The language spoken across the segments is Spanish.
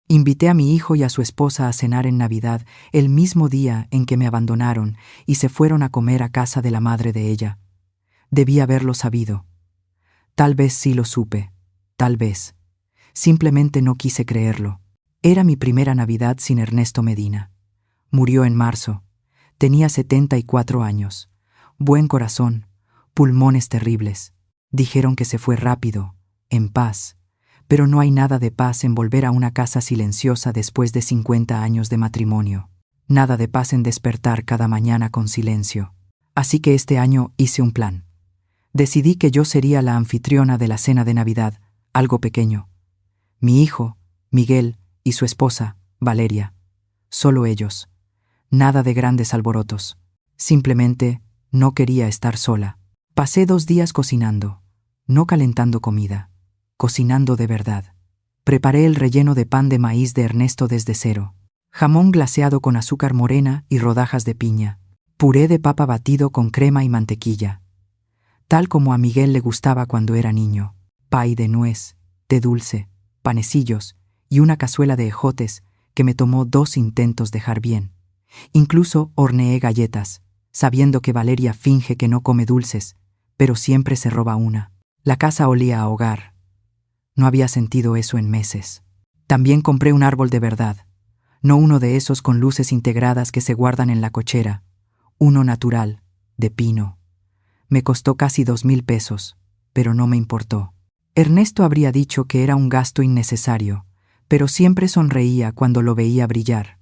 Invité a mi hijo y a su esposa a cenar en Navidad, el mismo día en que me abandonaron, y se fueron a comer a casa de la madre de ella. Debí haberlo sabido. Tal vez sí lo supe, tal vez. Simplemente no quise creerlo. Era mi primera Navidad sin Ernesto Medina. Murió en marzo. Tenía 74 años. Buen corazón, pulmones terribles. Dijeron que se fue rápido, en paz. Pero no hay nada de paz en volver a una casa silenciosa después de 50 años de matrimonio. Nada de paz en despertar cada mañana con silencio. Así que este año hice un plan. Decidí que yo sería la anfitriona de la cena de Navidad, algo pequeño. Mi hijo, Miguel, y su esposa, Valeria. Solo ellos. Nada de grandes alborotos. Simplemente no quería estar sola. Pasé 2 días cocinando, no calentando comida, cocinando de verdad. Preparé el relleno de pan de maíz de Ernesto desde cero, jamón glaseado con azúcar morena y rodajas de piña, puré de papa batido con crema y mantequilla, tal como a Miguel le gustaba cuando era niño, pay de nuez, té dulce, panecillos y una cazuela de ejotes que me tomó 2 intentos dejar bien. Incluso horneé galletas, sabiendo que Valeria finge que no come dulces, pero siempre se roba una. La casa olía a hogar. No había sentido eso en meses. También compré un árbol de verdad, no uno de esos con luces integradas que se guardan en la cochera, uno natural, de pino. Me costó casi 2,000 pesos, pero no me importó. Ernesto habría dicho que era un gasto innecesario, pero siempre sonreía cuando lo veía brillar.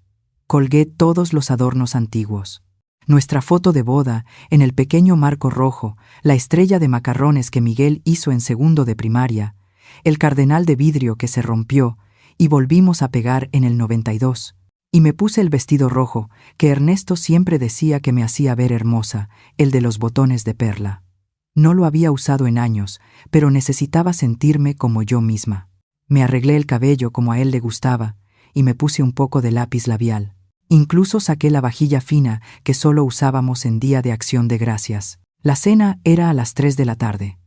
Colgué todos los adornos antiguos. Nuestra foto de boda, en el pequeño marco rojo, la estrella de macarrones que Miguel hizo en segundo de primaria, el cardenal de vidrio que se rompió y volvimos a pegar en el 92. Y me puse el vestido rojo, que Ernesto siempre decía que me hacía ver hermosa, el de los botones de perla. No lo había usado en años, pero necesitaba sentirme como yo misma. Me arreglé el cabello como a él le gustaba y me puse un poco de lápiz labial. Incluso saqué la vajilla fina que solo usábamos en Día de Acción de Gracias. La cena era a las 3 de la tarde.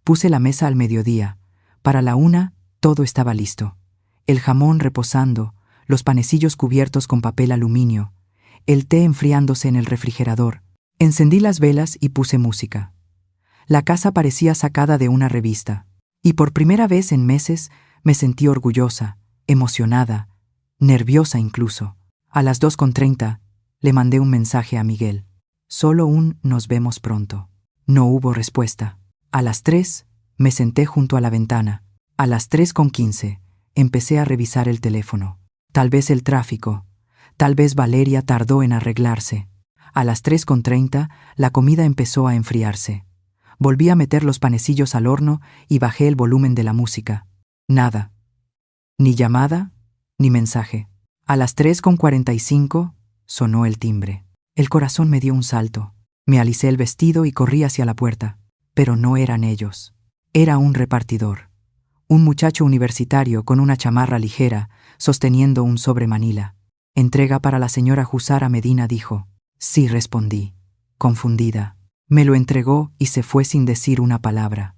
Puse la mesa al mediodía. Para la 1, todo estaba listo. El jamón reposando, los panecillos cubiertos con papel aluminio, el té enfriándose en el refrigerador. Encendí las velas y puse música. La casa parecía sacada de una revista. Y por primera vez en meses me sentí orgullosa, emocionada, nerviosa incluso. A las 2:30 le mandé un mensaje a Miguel. Solo un "nos vemos pronto". No hubo respuesta. A las 3 me senté junto a la ventana. A las 3:15 empecé a revisar el teléfono. Tal vez el tráfico. Tal vez Valeria tardó en arreglarse. A las 3:30 la comida empezó a enfriarse. Volví a meter los panecillos al horno y bajé el volumen de la música. Nada. Ni llamada, ni mensaje. A las 3:45 sonó el timbre. El corazón me dio un salto. Me alicé el vestido y corrí hacia la puerta. Pero no eran ellos. Era un repartidor. Un muchacho universitario con una chamarra ligera, sosteniendo un sobre manila. «Entrega para la señora Jusara Medina», dijo. Sí, respondí, confundida. Me lo entregó y se fue sin decir una palabra.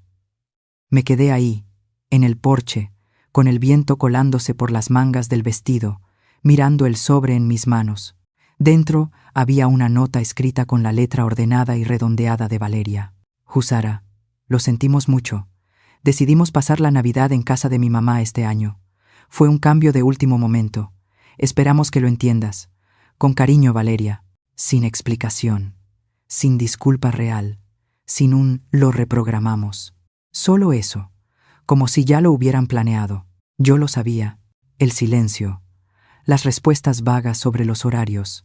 Me quedé ahí, en el porche, con el viento colándose por las mangas del vestido, mirando el sobre en mis manos. Dentro había una nota escrita con la letra ordenada y redondeada de Valeria. Jusara, lo sentimos mucho. Decidimos pasar la Navidad en casa de mi mamá este año. Fue un cambio de último momento. Esperamos que lo entiendas. Con cariño, Valeria. Sin explicación. Sin disculpa real. Sin un "lo reprogramamos". Solo eso. Como si ya lo hubieran planeado. Yo lo sabía. El silencio. Las respuestas vagas sobre los horarios,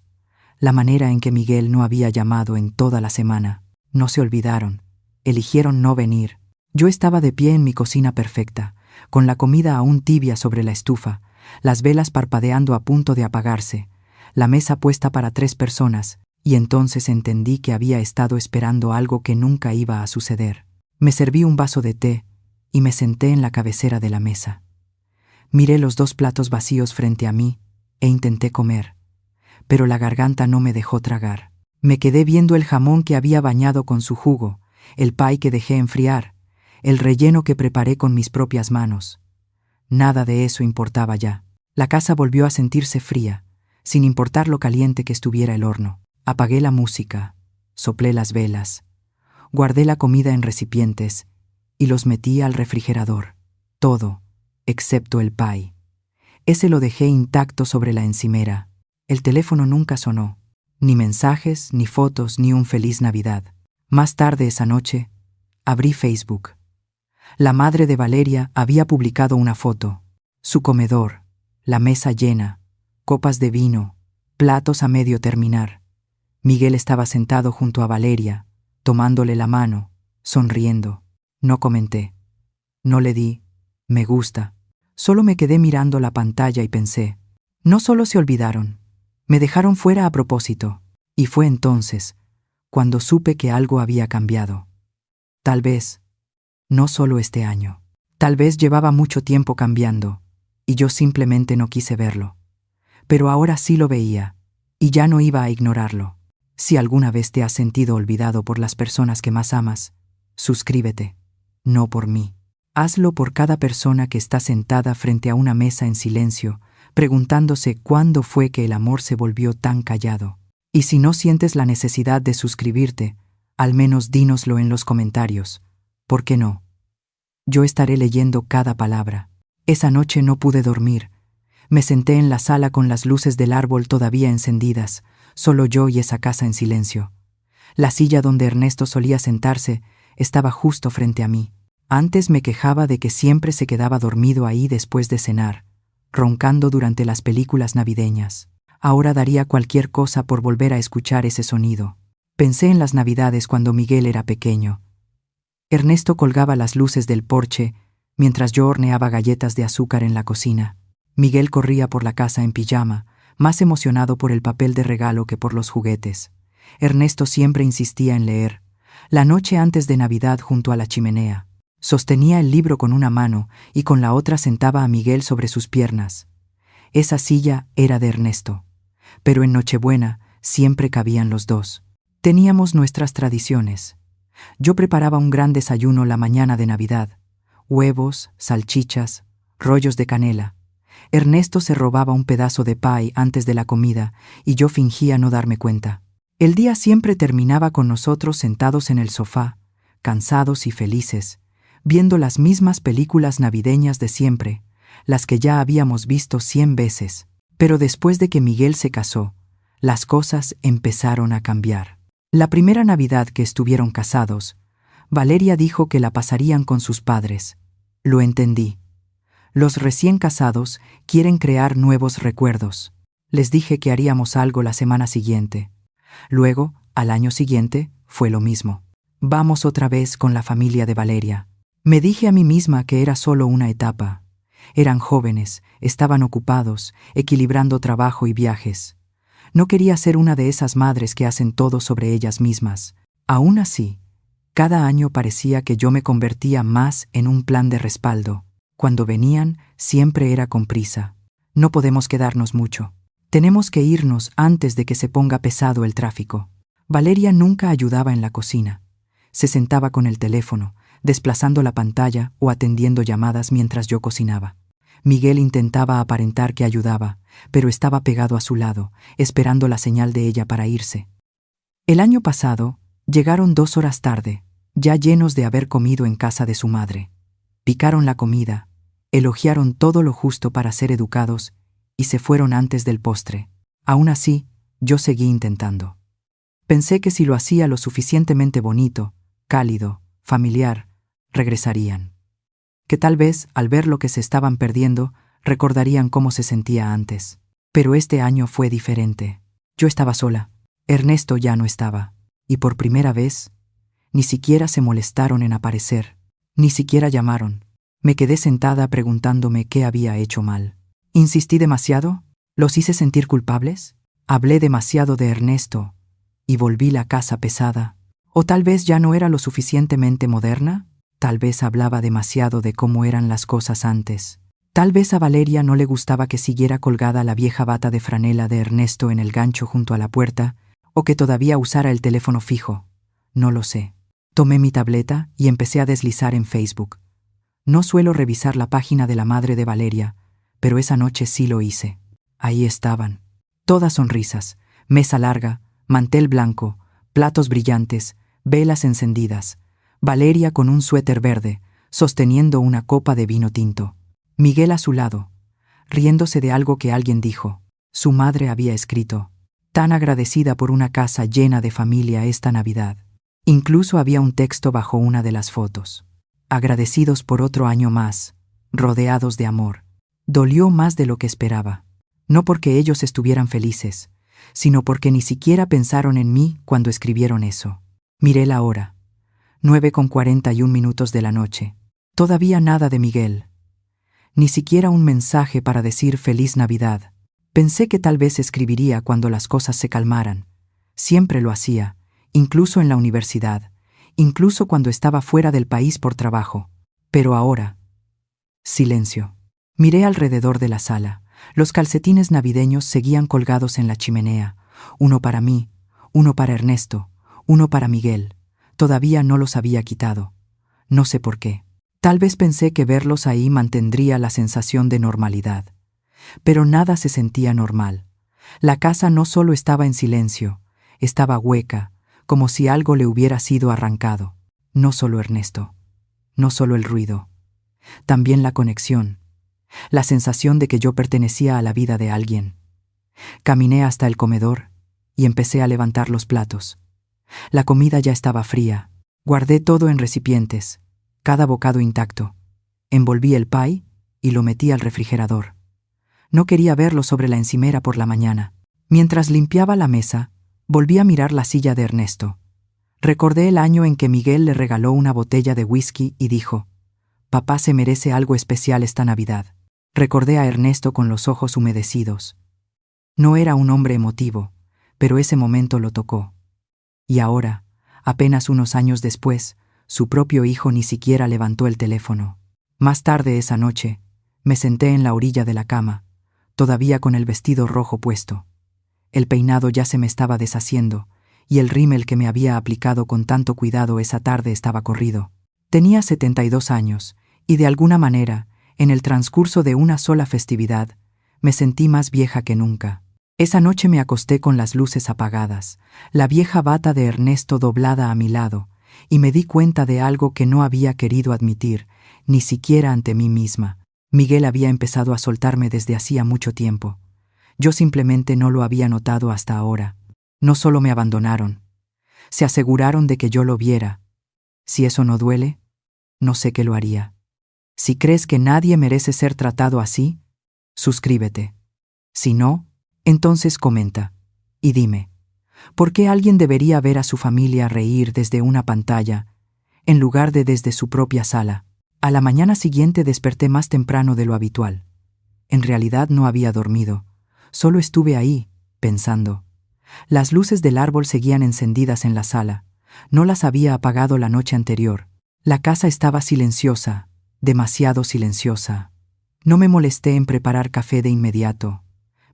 la manera en que Miguel no había llamado en toda la semana. No se olvidaron, eligieron no venir. Yo estaba de pie en mi cocina perfecta, con la comida aún tibia sobre la estufa, las velas parpadeando a punto de apagarse, la mesa puesta para 3 personas, y entonces entendí que había estado esperando algo que nunca iba a suceder. Me serví un vaso de té y me senté en la cabecera de la mesa. Miré los 2 platos vacíos frente a mí e intenté comer, pero la garganta no me dejó tragar. Me quedé viendo el jamón que había bañado con su jugo, el pay que dejé enfriar, el relleno que preparé con mis propias manos. Nada de eso importaba ya. La casa volvió a sentirse fría, sin importar lo caliente que estuviera el horno. Apagué la música, soplé las velas, guardé la comida en recipientes y los metí al refrigerador. Todo, excepto el pie. Ese lo dejé intacto sobre la encimera. El teléfono nunca sonó. Ni mensajes, ni fotos, ni un feliz Navidad. Más tarde esa noche, abrí Facebook. La madre de Valeria había publicado una foto. Su comedor, la mesa llena, copas de vino, platos a medio terminar. Miguel estaba sentado junto a Valeria, tomándole la mano, sonriendo. No comenté. No le di me gusta. Solo me quedé mirando la pantalla y pensé, no solo se olvidaron, me dejaron fuera a propósito. Y fue entonces cuando supe que algo había cambiado. Tal vez, no solo este año. Tal vez llevaba mucho tiempo cambiando, y yo simplemente no quise verlo. Pero ahora sí lo veía, y ya no iba a ignorarlo. Si alguna vez te has sentido olvidado por las personas que más amas, suscríbete. No por mí. Hazlo por cada persona que está sentada frente a una mesa en silencio, preguntándose cuándo fue que el amor se volvió tan callado. Y si no sientes la necesidad de suscribirte, al menos dínoslo en los comentarios. ¿Por qué no? Yo estaré leyendo cada palabra. Esa noche no pude dormir. Me senté en la sala con las luces del árbol todavía encendidas, solo yo y esa casa en silencio. La silla donde Ernesto solía sentarse estaba justo frente a mí. Antes me quejaba de que siempre se quedaba dormido ahí después de cenar, roncando durante las películas navideñas. Ahora daría cualquier cosa por volver a escuchar ese sonido. Pensé en las Navidades cuando Miguel era pequeño. Ernesto colgaba las luces del porche mientras yo horneaba galletas de azúcar en la cocina. Miguel corría por la casa en pijama, más emocionado por el papel de regalo que por los juguetes. Ernesto siempre insistía en leer. La noche antes de Navidad junto a la chimenea. Sostenía el libro con una mano y con la otra sentaba a Miguel sobre sus piernas. Esa silla era de Ernesto. Pero en Nochebuena siempre cabían los dos. Teníamos nuestras tradiciones. Yo preparaba un gran desayuno la mañana de Navidad. Huevos, salchichas, rollos de canela. Ernesto se robaba un pedazo de pie antes de la comida y yo fingía no darme cuenta. El día siempre terminaba con nosotros sentados en el sofá, cansados y felices, viendo las mismas películas navideñas de siempre, las que ya habíamos visto 100 veces. Pero después de que Miguel se casó, las cosas empezaron a cambiar. La primera Navidad que estuvieron casados, Valeria dijo que la pasarían con sus padres. Lo entendí. Los recién casados quieren crear nuevos recuerdos. Les dije que haríamos algo la semana siguiente. Luego, al año siguiente, fue lo mismo. Vamos otra vez con la familia de Valeria. Me dije a mí misma que era solo una etapa. Eran jóvenes, estaban ocupados, equilibrando trabajo y viajes. No quería ser una de esas madres que hacen todo sobre ellas mismas. Aún así, cada año parecía que yo me convertía más en un plan de respaldo. Cuando venían, siempre era con prisa. No podemos quedarnos mucho. Tenemos que irnos antes de que se ponga pesado el tráfico. Valeria nunca ayudaba en la cocina. Se sentaba con el teléfono, desplazando la pantalla o atendiendo llamadas mientras yo cocinaba. Miguel intentaba aparentar que ayudaba, pero estaba pegado a su lado, esperando la señal de ella para irse. El año pasado, llegaron 2 horas tarde, ya llenos de haber comido en casa de su madre. Picaron la comida, elogiaron todo lo justo para ser educados y se fueron antes del postre. Aún así, yo seguí intentando. Pensé que si lo hacía lo suficientemente bonito, cálido, familiar, regresarían. Que tal vez, al ver lo que se estaban perdiendo, recordarían cómo se sentía antes. Pero este año fue diferente. Yo estaba sola. Ernesto ya no estaba. Y por primera vez, ni siquiera se molestaron en aparecer. Ni siquiera llamaron. Me quedé sentada preguntándome qué había hecho mal. ¿Insistí demasiado? ¿Los hice sentir culpables? ¿Hablé demasiado de Ernesto y volví la casa pesada? ¿O tal vez ya no era lo suficientemente moderna? Tal vez hablaba demasiado de cómo eran las cosas antes. Tal vez a Valeria no le gustaba que siguiera colgada la vieja bata de franela de Ernesto en el gancho junto a la puerta, o que todavía usara el teléfono fijo. No lo sé. Tomé mi tableta y empecé a deslizar en Facebook. No suelo revisar la página de la madre de Valeria, pero esa noche sí lo hice. Ahí estaban. Todas sonrisas, mesa larga, mantel blanco, platos brillantes, velas encendidas. Valeria con un suéter verde, sosteniendo una copa de vino tinto. Miguel a su lado, riéndose de algo que alguien dijo. Su madre había escrito: tan agradecida por una casa llena de familia esta Navidad. Incluso había un texto bajo una de las fotos: agradecidos por otro año más, rodeados de amor. Dolió más de lo que esperaba. No porque ellos estuvieran felices, sino porque ni siquiera pensaron en mí cuando escribieron eso. Miré la hora. 9:41 de la noche. Todavía nada de Miguel. Ni siquiera un mensaje para decir Feliz Navidad. Pensé que tal vez escribiría cuando las cosas se calmaran. Siempre lo hacía, incluso en la universidad, incluso cuando estaba fuera del país por trabajo. Pero ahora, silencio. Miré alrededor de la sala. Los calcetines navideños seguían colgados en la chimenea. Uno para mí, uno para Ernesto, uno para Miguel. Todavía no los había quitado. No sé por qué. Tal vez pensé que verlos ahí mantendría la sensación de normalidad. Pero nada se sentía normal. La casa no solo estaba en silencio, estaba hueca, como si algo le hubiera sido arrancado. No solo Ernesto, no solo el ruido, también la conexión, la sensación de que yo pertenecía a la vida de alguien. Caminé hasta el comedor y empecé a levantar los platos. La comida ya estaba fría. Guardé todo en recipientes, cada bocado intacto. Envolví el pie y lo metí al refrigerador. No quería verlo sobre la encimera por la mañana. Mientras limpiaba la mesa, volví a mirar la silla de Ernesto. Recordé el año en que Miguel le regaló una botella de whisky y dijo: «Papá se merece algo especial esta Navidad». Recordé a Ernesto con los ojos humedecidos. No era un hombre emotivo, pero ese momento lo tocó. Y ahora, apenas unos años después, su propio hijo ni siquiera levantó el teléfono. Más tarde esa noche, me senté en la orilla de la cama, todavía con el vestido rojo puesto. El peinado ya se me estaba deshaciendo, y el rímel que me había aplicado con tanto cuidado esa tarde estaba corrido. Tenía 72 años, y de alguna manera, en el transcurso de una sola festividad, me sentí más vieja que nunca. Esa noche me acosté con las luces apagadas, la vieja bata de Ernesto doblada a mi lado, y me di cuenta de algo que no había querido admitir, ni siquiera ante mí misma. Miguel había empezado a soltarme desde hacía mucho tiempo. Yo simplemente no lo había notado hasta ahora. No solo me abandonaron, se aseguraron de que yo lo viera. Si eso no duele, no sé qué lo haría. Si crees que nadie merece ser tratado así, suscríbete. Si no, entonces comenta y dime, ¿por qué alguien debería ver a su familia reír desde una pantalla en lugar de desde su propia sala? A la mañana siguiente desperté más temprano de lo habitual. En realidad no había dormido, solo estuve ahí, pensando. Las luces del árbol seguían encendidas en la sala, no las había apagado la noche anterior. La casa estaba silenciosa, demasiado silenciosa. No me molesté en preparar café de inmediato.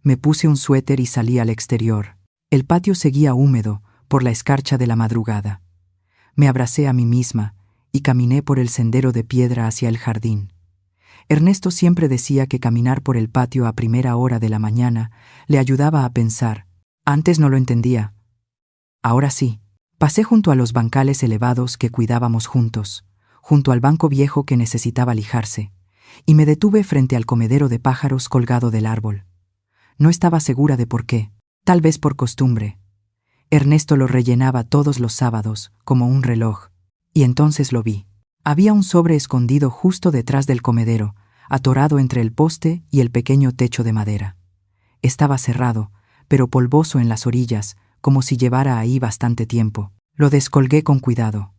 Me puse un suéter y salí al exterior. El patio seguía húmedo por la escarcha de la madrugada. Me abracé a mí misma y caminé por el sendero de piedra hacia el jardín. Ernesto siempre decía que caminar por el patio a primera hora de la mañana le ayudaba a pensar. Antes no lo entendía. Ahora sí. Pasé junto a los bancales elevados que cuidábamos juntos, junto al banco viejo que necesitaba lijarse, y me detuve frente al comedero de pájaros colgado del árbol. No estaba segura de por qué, tal vez por costumbre. Ernesto lo rellenaba todos los sábados, como un reloj, y entonces lo vi. Había un sobre escondido justo detrás del comedero, atorado entre el poste y el pequeño techo de madera. Estaba cerrado, pero polvoso en las orillas, como si llevara ahí bastante tiempo. Lo descolgué con cuidado.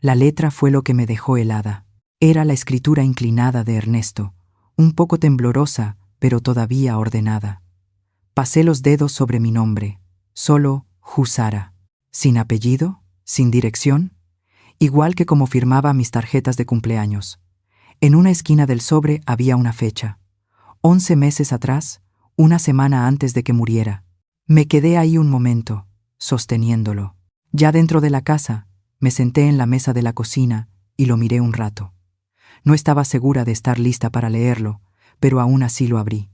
La letra fue lo que me dejó helada. Era la escritura inclinada de Ernesto, un poco temblorosa, pero todavía ordenada. Pasé los dedos sobre mi nombre, solo Jusara. Sin apellido, sin dirección, igual que como firmaba mis tarjetas de cumpleaños. En una esquina del sobre había una fecha. 11 meses atrás, una semana antes de que muriera. Me quedé ahí un momento, sosteniéndolo. Ya dentro de la casa, me senté en la mesa de la cocina y lo miré un rato. No estaba segura de estar lista para leerlo, pero aún así lo abrí.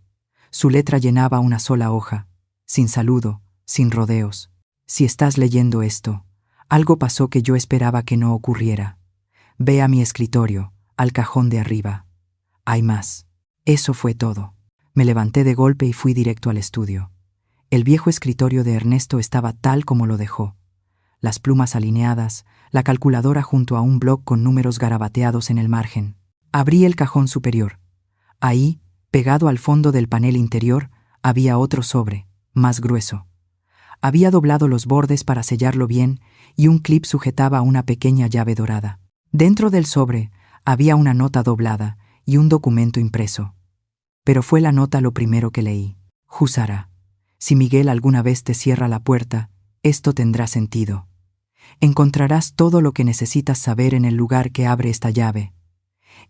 Su letra llenaba una sola hoja, sin saludo, sin rodeos. Si estás leyendo esto, algo pasó que yo esperaba que no ocurriera. Ve a mi escritorio, al cajón de arriba. Hay más. Eso fue todo. Me levanté de golpe y fui directo al estudio. El viejo escritorio de Ernesto estaba tal como lo dejó. Las plumas alineadas, la calculadora junto a un bloc con números garabateados en el margen. Abrí el cajón superior. Ahí, pegado al fondo del panel interior, había otro sobre, más grueso. Había doblado los bordes para sellarlo bien y un clip sujetaba una pequeña llave dorada. Dentro del sobre había una nota doblada y un documento impreso. Pero fue la nota lo primero que leí. Jusara, si Miguel alguna vez te cierra la puerta, esto tendrá sentido. Encontrarás todo lo que necesitas saber en el lugar que abre esta llave.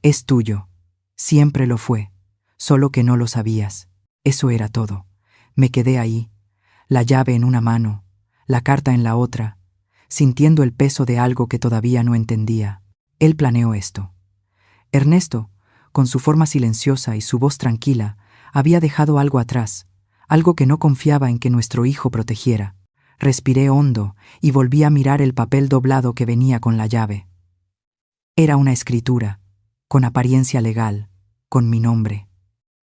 Es tuyo. Siempre lo fue. Solo que no lo sabías. Eso era todo. Me quedé ahí, la llave en una mano, la carta en la otra, sintiendo el peso de algo que todavía no entendía. Él planeó esto. Ernesto, con su forma silenciosa y su voz tranquila, había dejado algo atrás, algo que no confiaba en que nuestro hijo protegiera. Respiré hondo y volví a mirar el papel doblado que venía con la llave. Era una escritura, con apariencia legal, con mi nombre.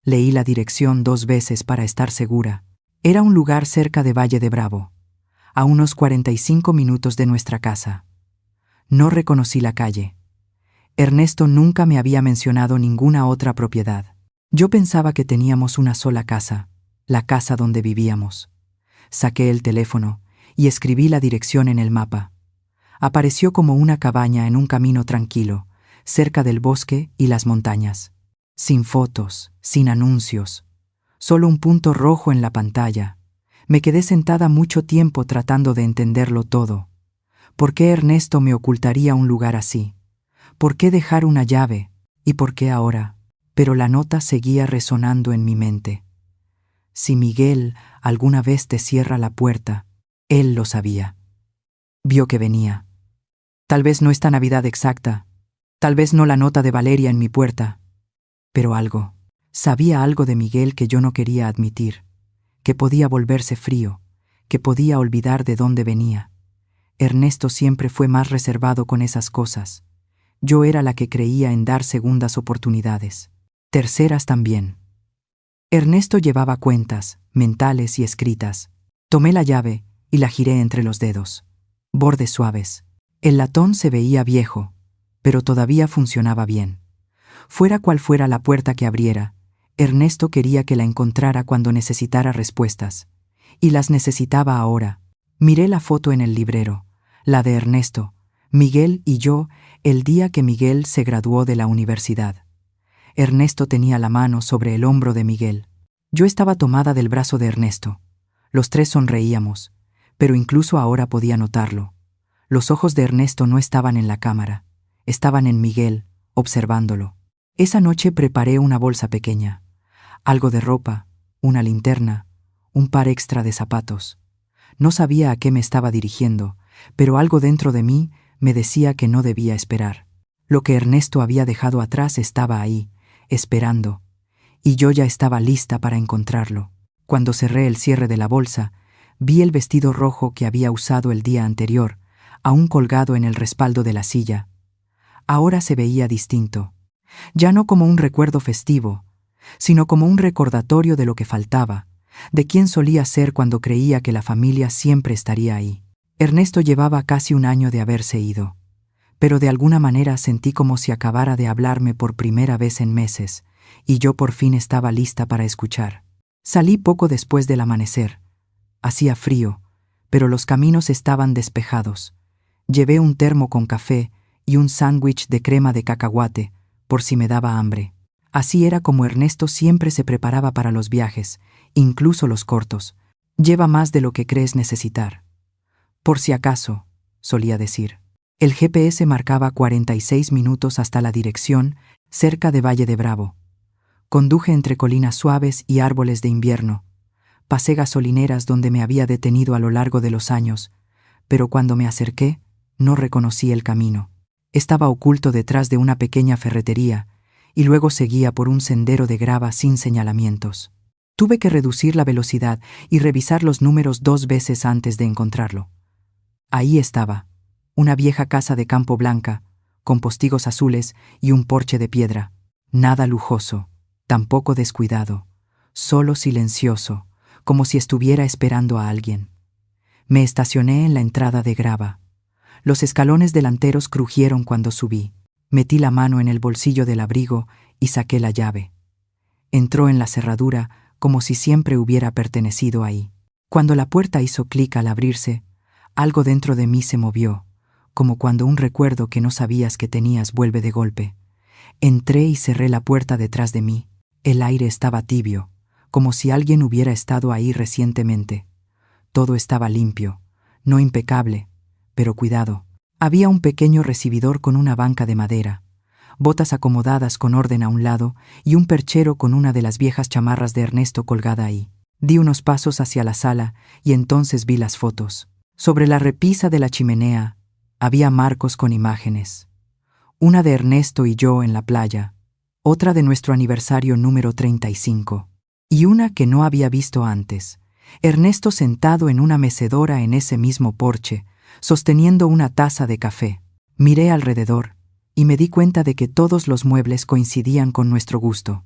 Leí la dirección 2 veces para estar segura. Era un lugar cerca de Valle de Bravo, a unos 45 minutos de nuestra casa. No reconocí la calle. Ernesto nunca me había mencionado ninguna otra propiedad. Yo pensaba que teníamos una sola casa, la casa donde vivíamos. Saqué el teléfono y escribí la dirección en el mapa. Apareció como una cabaña en un camino tranquilo, cerca del bosque y las montañas. Sin fotos, sin anuncios, solo un punto rojo en la pantalla. Me quedé sentada mucho tiempo tratando de entenderlo todo. ¿Por qué Ernesto me ocultaría un lugar así? ¿Por qué dejar una llave? ¿Y por qué ahora? Pero la nota seguía resonando en mi mente. Si Miguel alguna vez te cierra la puerta, él lo sabía. Vio que venía. Tal vez no esta Navidad exacta, tal vez no la nota de Valeria en mi puerta, pero algo. Sabía algo de Miguel que yo no quería admitir, que podía volverse frío, que podía olvidar de dónde venía. Ernesto siempre fue más reservado con esas cosas. Yo era la que creía en dar segundas oportunidades. Terceras también. Ernesto llevaba cuentas, mentales y escritas. Tomé la llave y la giré entre los dedos. Bordes suaves. El latón se veía viejo, pero todavía funcionaba bien. Fuera cual fuera la puerta que abriera, Ernesto quería que la encontrara cuando necesitara respuestas. Y las necesitaba ahora. Miré la foto en el librero, la de Ernesto, Miguel y yo, el día que Miguel se graduó de la universidad. Ernesto tenía la mano sobre el hombro de Miguel. Yo estaba tomada del brazo de Ernesto. Los tres sonreíamos, pero incluso ahora podía notarlo. Los ojos de Ernesto no estaban en la cámara, estaban en Miguel, observándolo. Esa noche preparé una bolsa pequeña, algo de ropa, una linterna, un par extra de zapatos. No sabía a qué me estaba dirigiendo, pero algo dentro de mí me decía que no debía esperar. Lo que Ernesto había dejado atrás estaba ahí, esperando, y yo ya estaba lista para encontrarlo. Cuando cerré el cierre de la bolsa, vi el vestido rojo que había usado el día anterior, aún colgado en el respaldo de la silla. Ahora se veía distinto, ya no como un recuerdo festivo, sino como un recordatorio de lo que faltaba, de quién solía ser cuando creía que la familia siempre estaría ahí. Ernesto llevaba casi 1 año de haberse ido, pero de alguna manera sentí como si acabara de hablarme por primera vez en meses, y yo por fin estaba lista para escuchar. Salí poco después del amanecer. Hacía frío, pero los caminos estaban despejados. Llevé un termo con café y un sándwich de crema de cacahuate, por si me daba hambre. Así era como Ernesto siempre se preparaba para los viajes, incluso los cortos. Lleva más de lo que crees necesitar. Por si acaso, solía decir. El GPS marcaba 46 minutos hasta la dirección, cerca de Valle de Bravo. Conduje entre colinas suaves y árboles de invierno. Pasé gasolineras donde me había detenido a lo largo de los años, pero cuando me acerqué, no reconocí el camino. Estaba oculto detrás de una pequeña ferretería, y luego seguía por un sendero de grava sin señalamientos. Tuve que reducir la velocidad y revisar los números 2 veces antes de encontrarlo. Ahí estaba, una vieja casa de campo blanca, con postigos azules y un porche de piedra. Nada lujoso, tampoco descuidado, solo silencioso, como si estuviera esperando a alguien. Me estacioné en la entrada de grava. Los escalones delanteros crujieron cuando subí. Metí la mano en el bolsillo del abrigo y saqué la llave. Entró en la cerradura como si siempre hubiera pertenecido ahí. Cuando la puerta hizo clic al abrirse, algo dentro de mí se movió, como cuando un recuerdo que no sabías que tenías vuelve de golpe. Entré y cerré la puerta detrás de mí. El aire estaba tibio, como si alguien hubiera estado ahí recientemente. Todo estaba limpio, no impecable, pero cuidado. Había un pequeño recibidor con una banca de madera, botas acomodadas con orden a un lado y un perchero con una de las viejas chamarras de Ernesto colgada ahí. Di unos pasos hacia la sala y entonces vi las fotos. Sobre la repisa de la chimenea había marcos con imágenes. Una de Ernesto y yo en la playa, otra de nuestro aniversario número 35, y una que no había visto antes. Ernesto sentado en una mecedora en ese mismo porche, sosteniendo una taza de café. Miré alrededor y me di cuenta de que todos los muebles coincidían con nuestro gusto.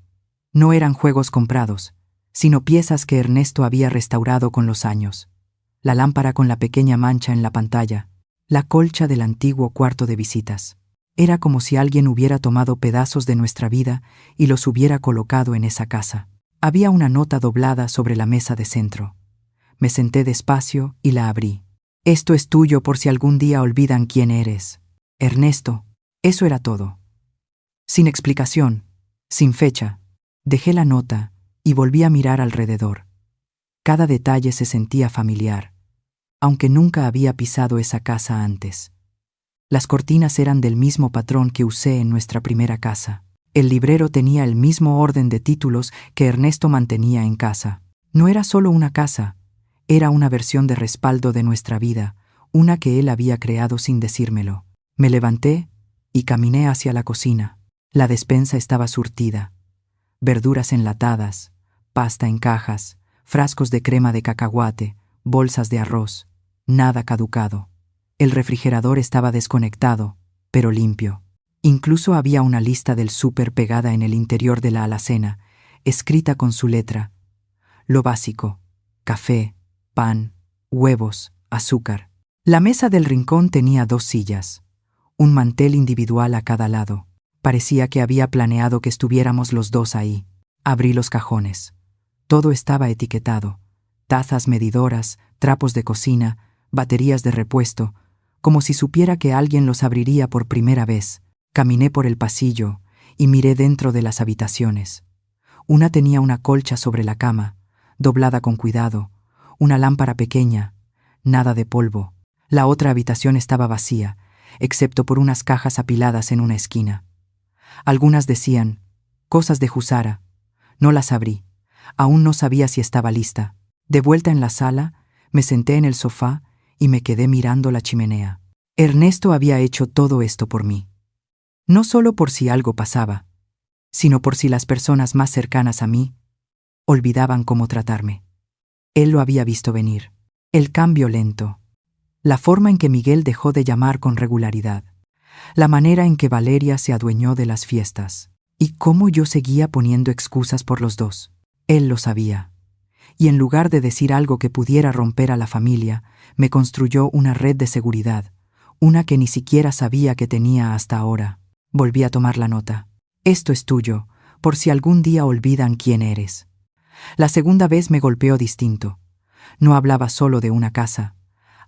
No eran juegos comprados, sino piezas que Ernesto había restaurado con los años. La lámpara con la pequeña mancha en la pantalla, la colcha del antiguo cuarto de visitas. Era como si alguien hubiera tomado pedazos de nuestra vida y los hubiera colocado en esa casa. Había una nota doblada sobre la mesa de centro. Me senté despacio y la abrí. Esto es tuyo por si algún día olvidan quién eres. Ernesto. Eso era todo. Sin explicación, sin fecha. Dejé la nota y volví a mirar alrededor. Cada detalle se sentía familiar, aunque nunca había pisado esa casa antes. Las cortinas eran del mismo patrón que usé en nuestra primera casa. El librero tenía el mismo orden de títulos que Ernesto mantenía en casa. No era solo una casa, era una versión de respaldo de nuestra vida, una que él había creado sin decírmelo. Me levanté y caminé hacia la cocina. La despensa estaba surtida. Verduras enlatadas, pasta en cajas, frascos de crema de cacahuate, bolsas de arroz, nada caducado. El refrigerador estaba desconectado, pero limpio. Incluso había una lista del súper pegada en el interior de la alacena, escrita con su letra. Lo básico: café, pan, huevos, azúcar. La mesa del rincón tenía 2 sillas, un mantel individual a cada lado. Parecía que había planeado que estuviéramos los dos ahí. Abrí los cajones. Todo estaba etiquetado: tazas medidoras, trapos de cocina, baterías de repuesto, como si supiera que alguien los abriría por primera vez. Caminé por el pasillo y miré dentro de las habitaciones. Una tenía una colcha sobre la cama, doblada con cuidado, una lámpara pequeña, nada de polvo. La otra habitación estaba vacía, excepto por unas cajas apiladas en una esquina. Algunas decían, cosas de Jusara. No las abrí. Aún no sabía si estaba lista. De vuelta en la sala, me senté en el sofá y me quedé mirando la chimenea. Ernesto había hecho todo esto por mí. No solo por si algo pasaba, sino por si las personas más cercanas a mí olvidaban cómo tratarme. Él lo había visto venir. El cambio lento. La forma en que Miguel dejó de llamar con regularidad. La manera en que Valeria se adueñó de las fiestas. Y cómo yo seguía poniendo excusas por los dos. Él lo sabía. Y en lugar de decir algo que pudiera romper a la familia, me construyó una red de seguridad, una que ni siquiera sabía que tenía hasta ahora. Volví a tomar la nota. Esto es tuyo, por si algún día olvidan quién eres. La segunda vez me golpeó distinto. No hablaba solo de una casa.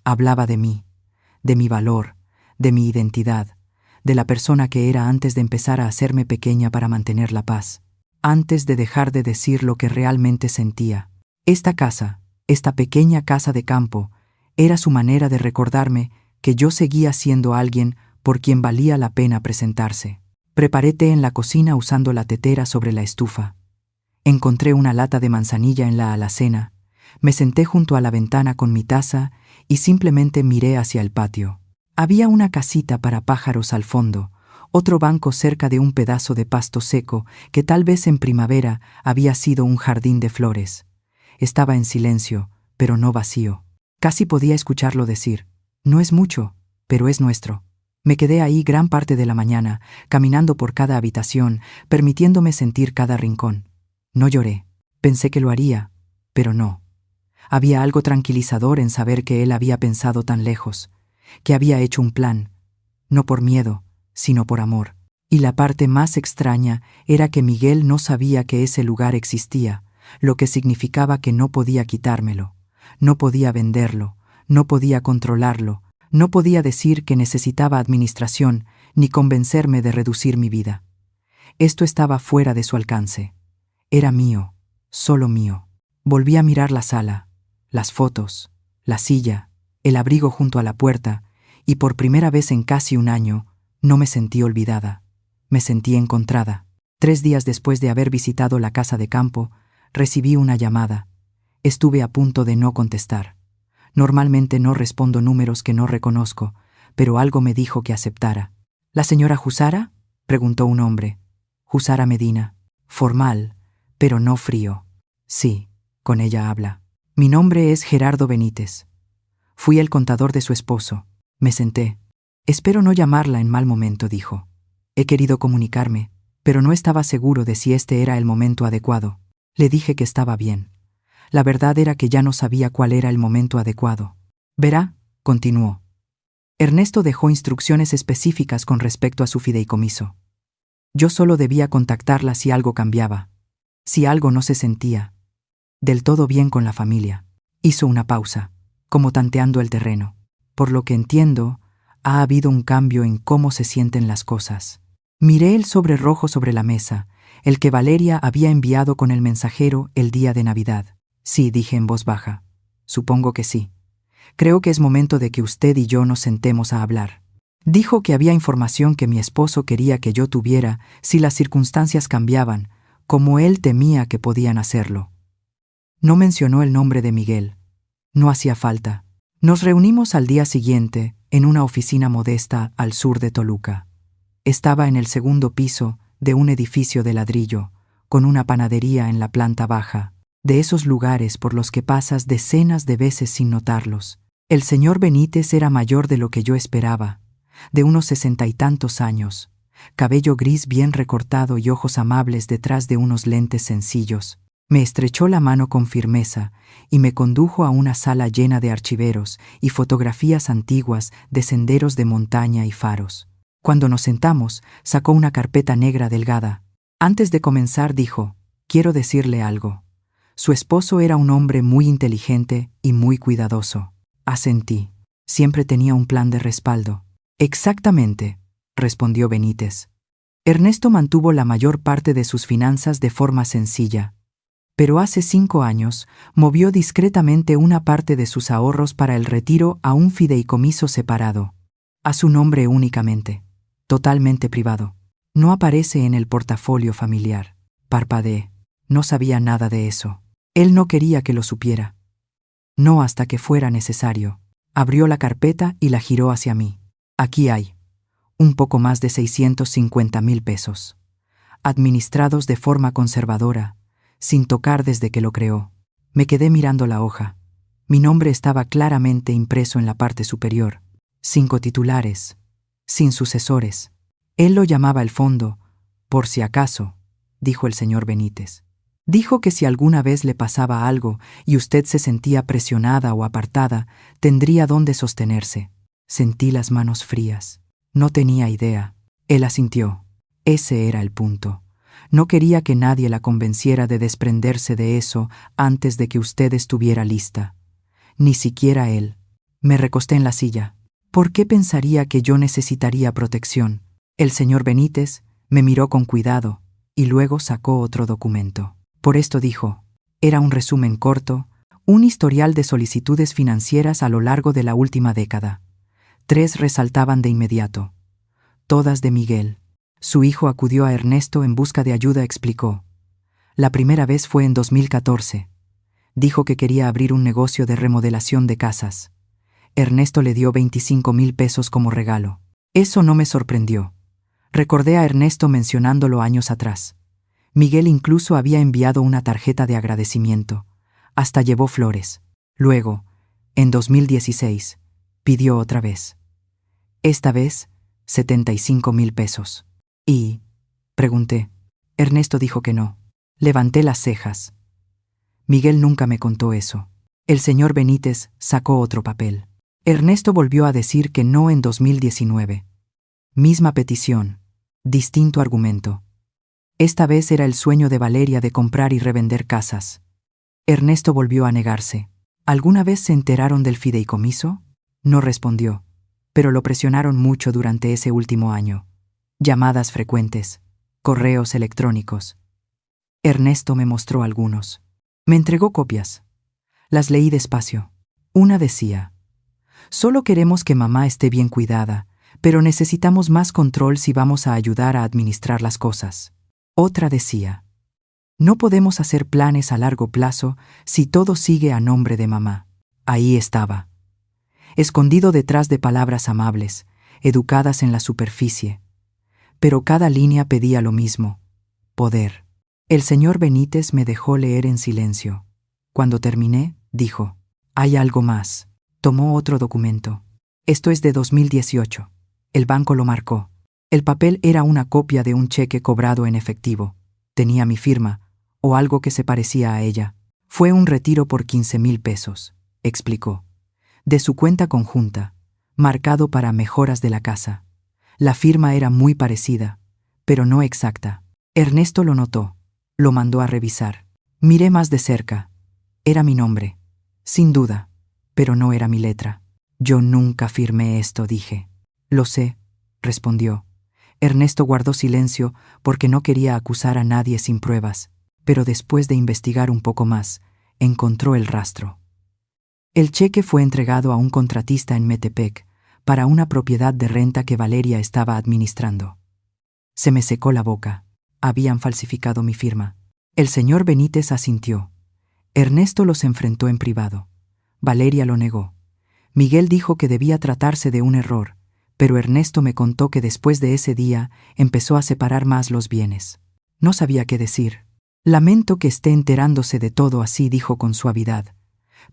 Hablaba de mí, de mi valor, de mi identidad, de la persona que era antes de empezar a hacerme pequeña para mantener la paz, antes de dejar de decir lo que realmente sentía. Esta casa, esta pequeña casa de campo, era su manera de recordarme que yo seguía siendo alguien por quien valía la pena presentarse. Preparé té en la cocina usando la tetera sobre la estufa. Encontré una lata de manzanilla en la alacena. Me senté junto a la ventana con mi taza y simplemente miré hacia el patio. Había una casita para pájaros al fondo, Otro banco cerca de un pedazo de pasto seco que tal vez en primavera había sido un jardín de flores. Estaba en silencio, pero no vacío. Casi podía escucharlo decir: no es mucho, pero es nuestro. Me quedé ahí gran parte de la mañana, caminando por cada habitación, permitiéndome sentir cada rincón. No lloré. Pensé que lo haría, pero no. Había algo tranquilizador en saber que él había pensado tan lejos, que había hecho un plan, no por miedo, sino por amor. Y la parte más extraña era que Miguel no sabía que ese lugar existía, lo que significaba que no podía quitármelo, no podía venderlo, no podía controlarlo, no podía decir que necesitaba administración, ni convencerme de reducir mi vida. Esto estaba fuera de su alcance. Era mío, solo mío. Volví a mirar la sala, las fotos, la silla, el abrigo junto a la puerta, y por primera vez en casi un año, no me sentí olvidada. Me sentí encontrada. 3 días después de haber visitado la casa de campo, recibí una llamada. Estuve a punto de no contestar. Normalmente no respondo números que no reconozco, pero algo me dijo que aceptara. ¿La señora Jusara?, preguntó un hombre. Jusara Medina. Formal, pero no frío. Sí, con ella habla. Mi nombre es Gerardo Benítez. Fui el contador de su esposo. Me senté. Espero no llamarla en mal momento, dijo. He querido comunicarme, pero no estaba seguro de si este era el momento adecuado. Le dije que estaba bien. La verdad era que ya no sabía cuál era el momento adecuado. Verá, continuó. Ernesto dejó instrucciones específicas con respecto a su fideicomiso. Yo solo debía contactarla si algo cambiaba, si algo no se sentía del todo bien con la familia. Hizo una pausa, como tanteando el terreno. Por lo que entiendo, ha habido un cambio en cómo se sienten las cosas. Miré el sobre rojo sobre la mesa, el que Valeria había enviado con el mensajero el día de Navidad. Sí, dije en voz baja. Supongo que sí. Creo que es momento de que usted y yo nos sentemos a hablar. Dijo que había información que mi esposo quería que yo tuviera si las circunstancias cambiaban, como él temía que podían hacerlo. No mencionó el nombre de Miguel. No hacía falta. Nos reunimos al día siguiente en una oficina modesta al sur de Toluca. Estaba en el segundo piso de un edificio de ladrillo, con una panadería en la planta baja, de esos lugares por los que pasas decenas de veces sin notarlos. El señor Benítez era mayor de lo que yo esperaba, de unos 60 y tantos años, cabello gris bien recortado y ojos amables detrás de unos lentes sencillos. Me estrechó la mano con firmeza y me condujo a una sala llena de archiveros y fotografías antiguas de senderos de montaña y faros. Cuando nos sentamos, sacó una carpeta negra delgada. Antes de comenzar dijo: «Quiero decirle algo». Su esposo era un hombre muy inteligente y muy cuidadoso. Asentí. Siempre tenía un plan de respaldo. Exactamente, respondió Benítez. Ernesto mantuvo la mayor parte de sus finanzas de forma sencilla, pero hace 5 años movió discretamente una parte de sus ahorros para el retiro a un fideicomiso separado, a su nombre únicamente, totalmente privado. No aparece en el portafolio familiar. Parpadeé. No sabía nada de eso. Él no quería que lo supiera. No hasta que fuera necesario. Abrió la carpeta y la giró hacia mí. Aquí hay un poco más de 650,000 pesos, administrados de forma conservadora, sin tocar desde que lo creó. Me quedé mirando la hoja. Mi nombre estaba claramente impreso en la parte superior. 5 titulares, sin sucesores. Él lo llamaba el fondo, por si acaso, dijo el señor Benítez. Dijo que si alguna vez le pasaba algo y usted se sentía presionada o apartada, tendría dónde sostenerse. Sentí las manos frías. No tenía idea. Él asintió. Ese era el punto. No quería que nadie la convenciera de desprenderse de eso antes de que usted estuviera lista. Ni siquiera él. Me recosté en la silla. ¿Por qué pensaría que yo necesitaría protección? El señor Benítez me miró con cuidado y luego sacó otro documento. Por esto dijo, era un resumen corto, un historial de solicitudes financieras a lo largo de la última década. 3 resaltaban de inmediato. Todas de Miguel. Su hijo acudió a Ernesto en busca de ayuda, explicó. La primera vez fue en 2014. Dijo que quería abrir un negocio de remodelación de casas. Ernesto le dio 25,000 pesos como regalo. Eso no me sorprendió. Recordé a Ernesto mencionándolo años atrás. Miguel incluso había enviado una tarjeta de agradecimiento. Hasta llevó flores. Luego, en 2016, pidió otra vez. Esta vez, 75,000 pesos. ¿Y? Pregunté. Ernesto dijo que no. Levanté las cejas. Miguel nunca me contó eso. El señor Benítez sacó otro papel. Ernesto volvió a decir que no en 2019. Misma petición. Distinto argumento. Esta vez era el sueño de Valeria de comprar y revender casas. Ernesto volvió a negarse. ¿Alguna vez se enteraron del fideicomiso? No respondió, pero lo presionaron mucho durante ese último año. Llamadas frecuentes, correos electrónicos. Ernesto me mostró algunos. Me entregó copias. Las leí despacio. Una decía: solo queremos que mamá esté bien cuidada, pero necesitamos más control si vamos a ayudar a administrar las cosas. Otra decía: no podemos hacer planes a largo plazo si todo sigue a nombre de mamá. Ahí estaba, escondido detrás de palabras amables, educadas en la superficie. Pero cada línea pedía lo mismo: poder. El señor Benítez me dejó leer en silencio. Cuando terminé, dijo: hay algo más. Tomó otro documento. Esto es de 2018. El banco lo marcó. El papel era una copia de un cheque cobrado en efectivo. Tenía mi firma, o algo que se parecía a ella. Fue un retiro por 15,000 pesos, explicó. De su cuenta conjunta, marcado para mejoras de la casa. La firma era muy parecida, pero no exacta. Ernesto lo notó. Lo mandó a revisar. Miré más de cerca. Era mi nombre. Sin duda, pero no era mi letra. Yo nunca firmé esto, dije. Lo sé, respondió. Ernesto guardó silencio porque no quería acusar a nadie sin pruebas, pero después de investigar un poco más, encontró el rastro. El cheque fue entregado a un contratista en Metepec para una propiedad de renta que Valeria estaba administrando. Se me secó la boca. Habían falsificado mi firma. El señor Benítez asintió. Ernesto los enfrentó en privado. Valeria lo negó. Miguel dijo que debía tratarse de un error, pero Ernesto me contó que después de ese día empezó a separar más los bienes. No sabía qué decir. Lamento que esté enterándose de todo así, dijo con suavidad,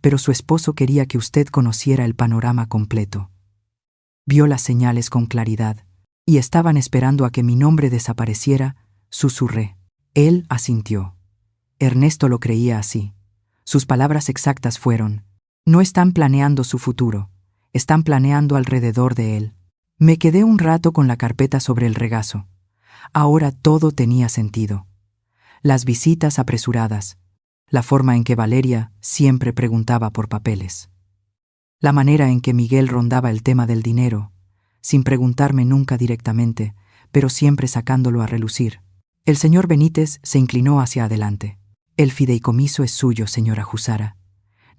pero su esposo quería que usted conociera el panorama completo. Vio las señales con claridad, y estaban esperando a que mi nombre desapareciera, susurré. Él asintió. Ernesto lo creía así. Sus palabras exactas fueron: no están planeando su futuro, están planeando alrededor de él. Me quedé un rato con la carpeta sobre el regazo. Ahora todo tenía sentido. Las visitas apresuradas, la forma en que Valeria siempre preguntaba por papeles, la manera en que Miguel rondaba el tema del dinero, sin preguntarme nunca directamente, pero siempre sacándolo a relucir. El señor Benítez se inclinó hacia adelante. El fideicomiso es suyo, señora Jusara.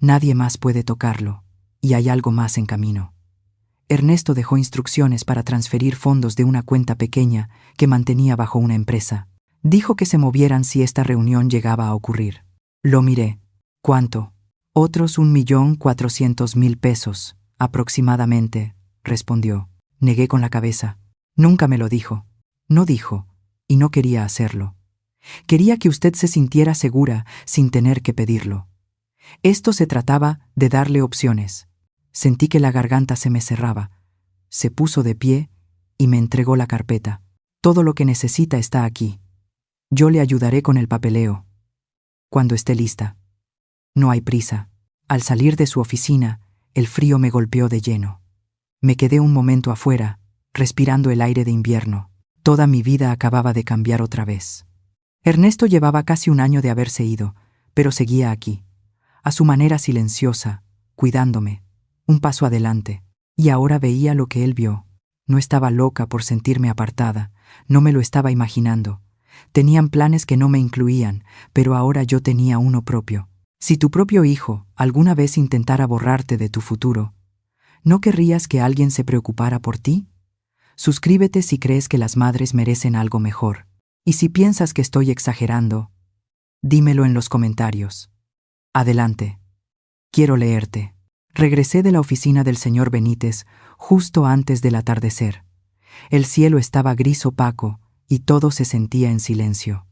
Nadie más puede tocarlo, y hay algo más en camino. Ernesto dejó instrucciones para transferir fondos de una cuenta pequeña que mantenía bajo una empresa. Dijo que se movieran si esta reunión llegaba a ocurrir. Lo miré. ¿Cuánto? Otros 1,400,000 pesos, aproximadamente, respondió. Negué con la cabeza. Nunca me lo dijo. No dijo, y no quería hacerlo. Quería que usted se sintiera segura sin tener que pedirlo. Esto se trataba de darle opciones. Sentí que la garganta se me cerraba. Se puso de pie y me entregó la carpeta. Todo lo que necesita está aquí. Yo le ayudaré con el papeleo. Cuando esté lista. No hay prisa. Al salir de su oficina, el frío me golpeó de lleno. Me quedé un momento afuera, respirando el aire de invierno. Toda mi vida acababa de cambiar otra vez. Ernesto llevaba casi un año de haberse ido, pero seguía aquí, a su manera silenciosa, cuidándome, un paso adelante, y ahora veía lo que él vio. No estaba loca por sentirme apartada, no me lo estaba imaginando. Tenían planes que no me incluían, pero ahora yo tenía uno propio. Si tu propio hijo alguna vez intentara borrarte de tu futuro, ¿no querrías que alguien se preocupara por ti? Suscríbete si crees que las madres merecen algo mejor. Y si piensas que estoy exagerando, dímelo en los comentarios. Adelante. Quiero leerte. Regresé de la oficina del señor Benítez justo antes del atardecer. El cielo estaba gris opaco y todo se sentía en silencio.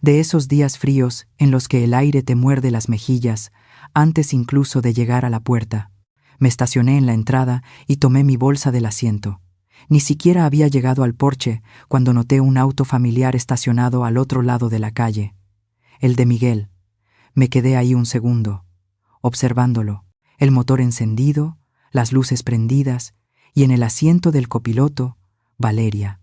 De esos días fríos en los que el aire te muerde las mejillas, antes incluso de llegar a la puerta. Me estacioné en la entrada y tomé mi bolsa del asiento. Ni siquiera había llegado al porche cuando noté un auto familiar estacionado al otro lado de la calle. El de Miguel. Me quedé ahí un segundo, observándolo, el motor encendido, las luces prendidas, y en el asiento del copiloto, Valeria.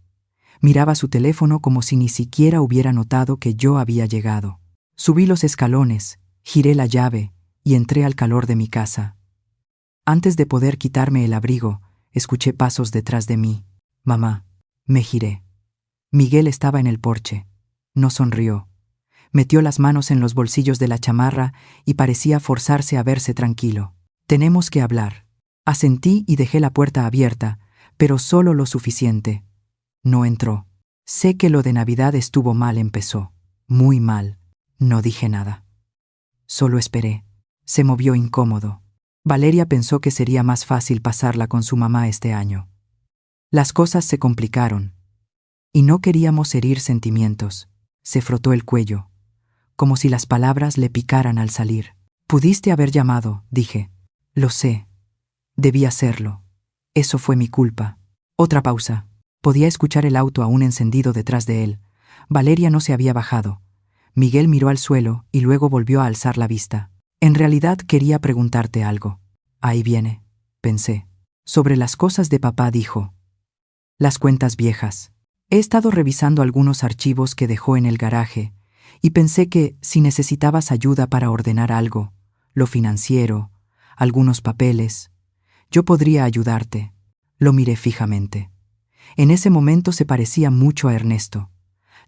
Miraba su teléfono como si ni siquiera hubiera notado que yo había llegado. Subí los escalones, giré la llave y entré al calor de mi casa. Antes de poder quitarme el abrigo, escuché pasos detrás de mí. Mamá. Me giré. Miguel estaba en el porche. No sonrió. Metió las manos en los bolsillos de la chamarra y parecía forzarse a verse tranquilo. Tenemos que hablar. Asentí y dejé la puerta abierta, pero solo lo suficiente. No entró. Sé que lo de Navidad estuvo mal, empezó. Muy mal. No dije nada. Solo esperé. Se movió incómodo. Valeria pensó que sería más fácil pasarla con su mamá este año. Las cosas se complicaron. Y no queríamos herir sentimientos. Se frotó el cuello, como si las palabras le picaran al salir. Pudiste haber llamado, dije. Lo sé. Debí hacerlo. Eso fue mi culpa. Otra pausa. Podía escuchar el auto aún encendido detrás de él. Valeria no se había bajado. Miguel miró al suelo y luego volvió a alzar la vista. En realidad quería preguntarte algo. Ahí viene, pensé. Sobre las cosas de papá, dijo. Las cuentas viejas. He estado revisando algunos archivos que dejó en el garaje y pensé que si necesitabas ayuda para ordenar algo, lo financiero, algunos papeles, yo podría ayudarte. Lo miré fijamente. En ese momento se parecía mucho a Ernesto.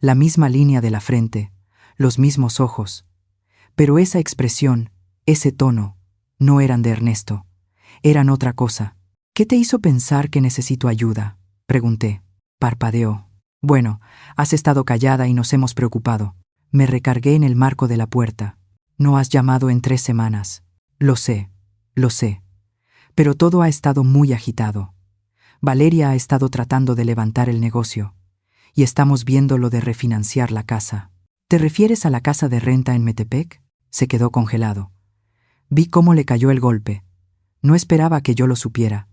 La misma línea de la frente, los mismos ojos. Pero esa expresión, ese tono, no eran de Ernesto. Eran otra cosa. ¿Qué te hizo pensar que necesito ayuda?, pregunté. Parpadeó. Bueno, has estado callada y nos hemos preocupado. Me recargué en el marco de la puerta. No has llamado en 3 semanas. Lo sé. Pero todo ha estado muy agitado. Valeria ha estado tratando de levantar el negocio. Y estamos viendo lo de refinanciar la casa. ¿Te refieres a la casa de renta en Metepec? Se quedó congelado. Vi cómo le cayó el golpe. No esperaba que yo lo supiera.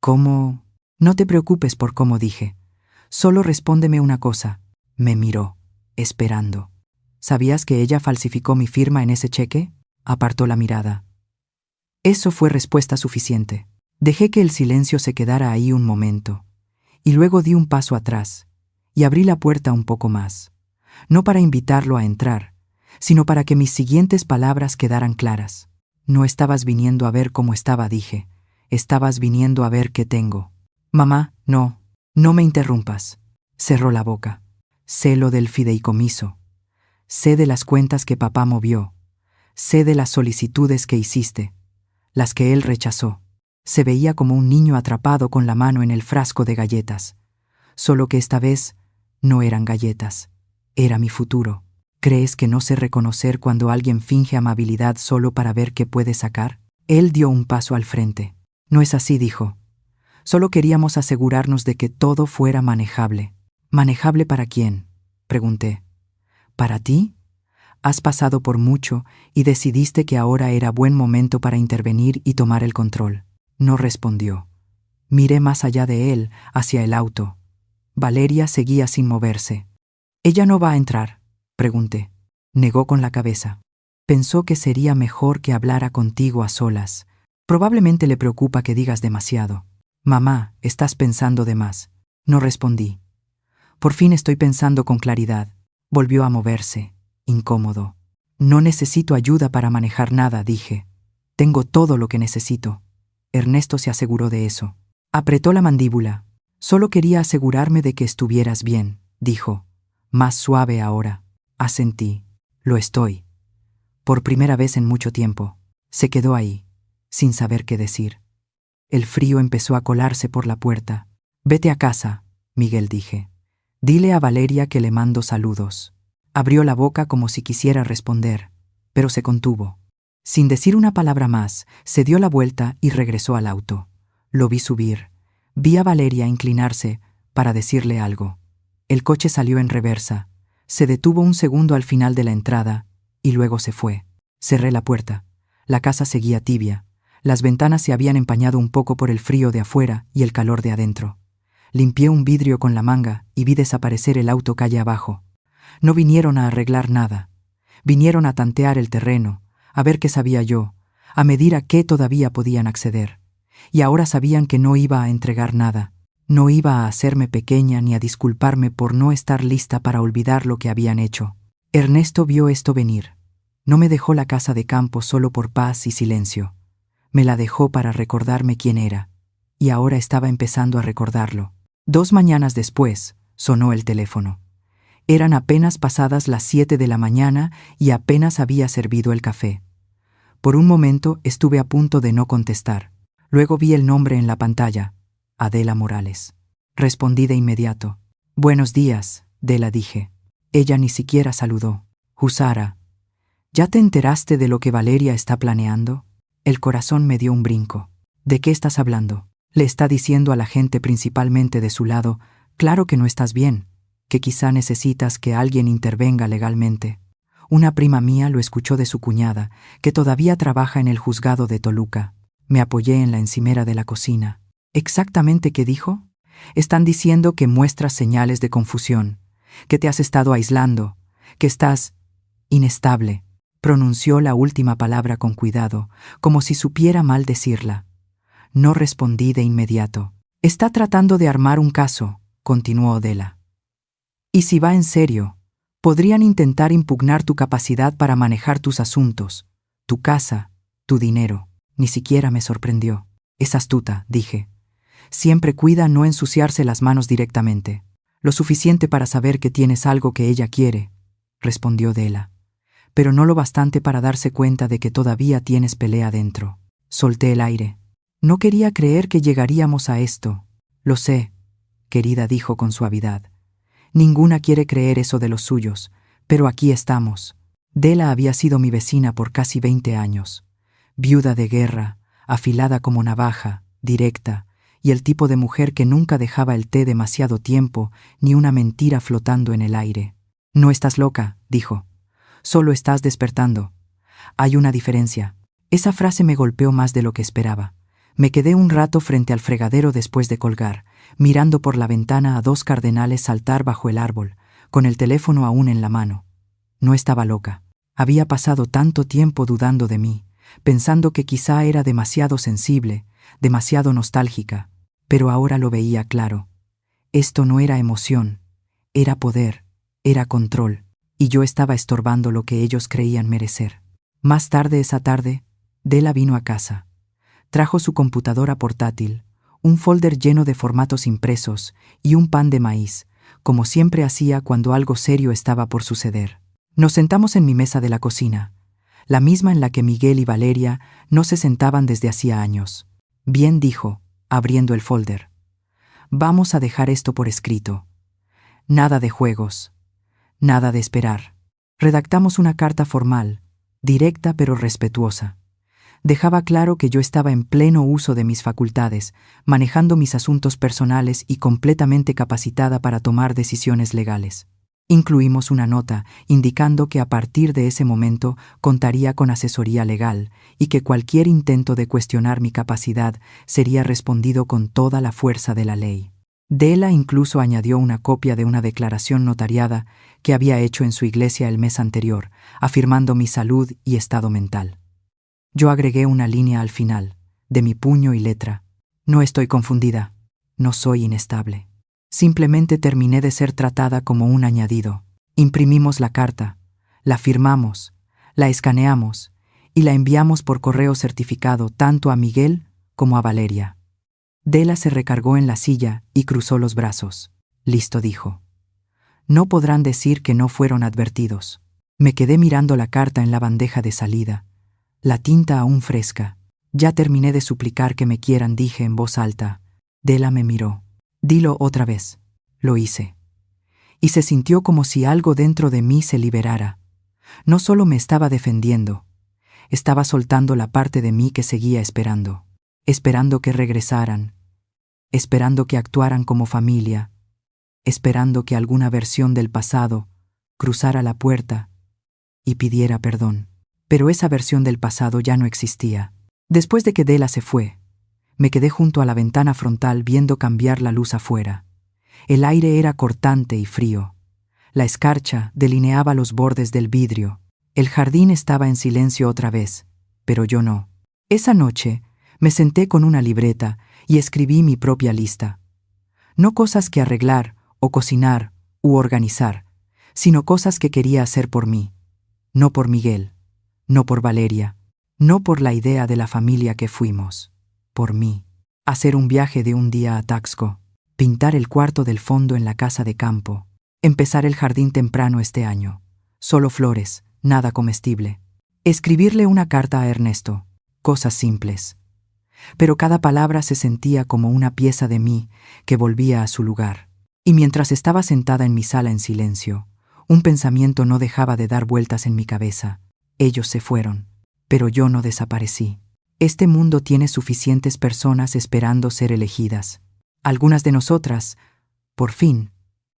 ¿Cómo? No te preocupes por cómo dije. Solo respóndeme una cosa. Me miró, esperando. ¿Sabías que ella falsificó mi firma en ese cheque? Apartó la mirada. Eso fue respuesta suficiente. Dejé que el silencio se quedara ahí un momento, y luego di un paso atrás, y abrí la puerta un poco más. No para invitarlo a entrar, sino para que mis siguientes palabras quedaran claras. No estabas viniendo a ver cómo estaba, dije. Estabas viniendo a ver qué tengo. Mamá, no me interrumpas. Cerró la boca. Sé lo del fideicomiso. Sé de las cuentas que papá movió. Sé de las solicitudes que hiciste, las que él rechazó. Se veía como un niño atrapado con la mano en el frasco de galletas. Solo que esta vez no eran galletas. Era mi futuro. ¿Crees que no sé reconocer cuando alguien finge amabilidad solo para ver qué puede sacar? Él dio un paso al frente. No es así, dijo. Solo queríamos asegurarnos de que todo fuera manejable. ¿Manejable para quién?, pregunté. ¿Para ti? Has pasado por mucho y decidiste que ahora era buen momento para intervenir y tomar el control. No respondió. Miré más allá de él, hacia el auto. Valeria seguía sin moverse. ¿Ella no va a entrar?, pregunté. Negó con la cabeza. Pensó que sería mejor que hablara contigo a solas. Probablemente le preocupa que digas demasiado. Mamá, estás pensando de más. No respondí. Por fin estoy pensando con claridad. Volvió a moverse, incómodo. No necesito ayuda para manejar nada, dije. Tengo todo lo que necesito. Ernesto se aseguró de eso. Apretó la mandíbula. Solo quería asegurarme de que estuvieras bien, dijo. Más suave ahora. Asentí. Lo estoy. Por primera vez en mucho tiempo. Se quedó ahí, sin saber qué decir. El frío empezó a colarse por la puerta. Vete a casa, Miguel, dije. Dile a Valeria que le mando saludos. Abrió la boca como si quisiera responder, pero se contuvo. Sin decir una palabra más, se dio la vuelta y regresó al auto. Lo vi subir. Vi a Valeria inclinarse para decirle algo. El coche salió en reversa, se detuvo un segundo al final de la entrada y luego se fue. Cerré la puerta. La casa seguía tibia. Las ventanas se habían empañado un poco por el frío de afuera y el calor de adentro. Limpié un vidrio con la manga y vi desaparecer el auto calle abajo. No vinieron a arreglar nada. Vinieron a tantear el terreno, a ver qué sabía yo, a medir a qué todavía podían acceder. Y ahora sabían que no iba a entregar nada. No iba a hacerme pequeña ni a disculparme por no estar lista para olvidar lo que habían hecho. Ernesto vio esto venir. No me dejó la casa de campo solo por paz y silencio. Me la dejó para recordarme quién era. Y ahora estaba empezando a recordarlo. 2 mañanas después, sonó el teléfono. Eran apenas pasadas las 7 de la mañana y apenas había servido el café. Por un momento estuve a punto de no contestar. Luego vi el nombre en la pantalla. Adela Morales. Respondí de inmediato. «Buenos días», Dela dije. Ella ni siquiera saludó. «Husara, ¿ya te enteraste de lo que Valeria está planeando?» El corazón me dio un brinco. «¿De qué estás hablando?» Le está diciendo a la gente principalmente de su lado, «Claro que no estás bien, que quizá necesitas que alguien intervenga legalmente». Una prima mía lo escuchó de su cuñada, que todavía trabaja en el juzgado de Toluca. Me apoyé en la encimera de la cocina. ¿Exactamente qué dijo? Están diciendo que muestras señales de confusión, que te has estado aislando, que estás inestable. Pronunció la última palabra con cuidado, como si supiera mal decirla. No respondí de inmediato. «Está tratando de armar un caso», continuó Adela. «Y si va en serio, podrían intentar impugnar tu capacidad para manejar tus asuntos, tu casa, tu dinero». Ni siquiera me sorprendió. «Es astuta», dije. «Siempre cuida no ensuciarse las manos directamente. Lo suficiente para saber que tienes algo que ella quiere», respondió Dela. «Pero no lo bastante para darse cuenta de que todavía tienes pelea dentro». Solté el aire. No quería creer que llegaríamos a esto. «Lo sé», querida, dijo con suavidad. «Ninguna quiere creer eso de los suyos, pero aquí estamos». Dela había sido mi vecina por casi 20 años. Viuda de guerra, afilada como navaja, directa, y el tipo de mujer que nunca dejaba el té demasiado tiempo ni una mentira flotando en el aire. «No estás loca», dijo. «Solo estás despertando. Hay una diferencia». Esa frase me golpeó más de lo que esperaba. Me quedé un rato frente al fregadero después de colgar, mirando por la ventana a 2 cardenales saltar bajo el árbol, con el teléfono aún en la mano. No estaba loca. Había pasado tanto tiempo dudando de mí, pensando que quizá era demasiado sensible, demasiado nostálgica, pero ahora lo veía claro. Esto no era emoción, era poder, era control, y yo estaba estorbando lo que ellos creían merecer. Más tarde esa tarde, Dela vino a casa. Trajo su computadora portátil, un folder lleno de formatos impresos y un pan de maíz, como siempre hacía cuando algo serio estaba por suceder. Nos sentamos en mi mesa de la cocina, la misma en la que Miguel y Valeria no se sentaban desde hacía años. «Bien», dijo, abriendo el folder. «Vamos a dejar esto por escrito. Nada de juegos. Nada de esperar». Redactamos una carta formal, directa pero respetuosa. Dejaba claro que yo estaba en pleno uso de mis facultades, manejando mis asuntos personales y completamente capacitada para tomar decisiones legales. Incluimos una nota indicando que a partir de ese momento contaría con asesoría legal y que cualquier intento de cuestionar mi capacidad sería respondido con toda la fuerza de la ley. Dela incluso añadió una copia de una declaración notariada que había hecho en su iglesia el mes anterior, afirmando mi salud y estado mental. Yo agregué una línea al final, de mi puño y letra. «No estoy confundida. No soy inestable. Simplemente terminé de ser tratada como un añadido». Imprimimos la carta, la firmamos, la escaneamos y la enviamos por correo certificado tanto a Miguel como a Valeria. Dela se recargó en la silla y cruzó los brazos. «Listo», dijo. «No podrán decir que no fueron advertidos». Me quedé mirando la carta en la bandeja de salida, la tinta aún fresca. «Ya terminé de suplicar que me quieran», dije en voz alta. Dela me miró. «Dilo otra vez». Lo hice. Y se sintió como si algo dentro de mí se liberara. No solo me estaba defendiendo, estaba soltando la parte de mí que seguía esperando que regresaran esperando que actuaran como familia, esperando que alguna versión del pasado cruzara la puerta y pidiera perdón. Pero esa versión del pasado ya no existía. Después de que Della se fue, me quedé junto a la ventana frontal viendo cambiar la luz afuera. El aire era cortante y frío. La escarcha delineaba los bordes del vidrio. El jardín estaba en silencio otra vez, pero yo no. Esa noche me senté con una libreta y escribí mi propia lista. No cosas que arreglar o cocinar u organizar, sino cosas que quería hacer por mí. No por Miguel, no por Valeria, no por la idea de la familia que fuimos. Por mí. Hacer un viaje de un día a Taxco, pintar el cuarto del fondo en la casa de campo, empezar el jardín temprano este año, solo flores, nada comestible. Escribirle una carta a Ernesto, cosas simples. Pero cada palabra se sentía como una pieza de mí que volvía a su lugar. Y mientras estaba sentada en mi sala en silencio, un pensamiento no dejaba de dar vueltas en mi cabeza. Ellos se fueron, pero yo no desaparecí. Este mundo tiene suficientes personas esperando ser elegidas. Algunas de nosotras, por fin,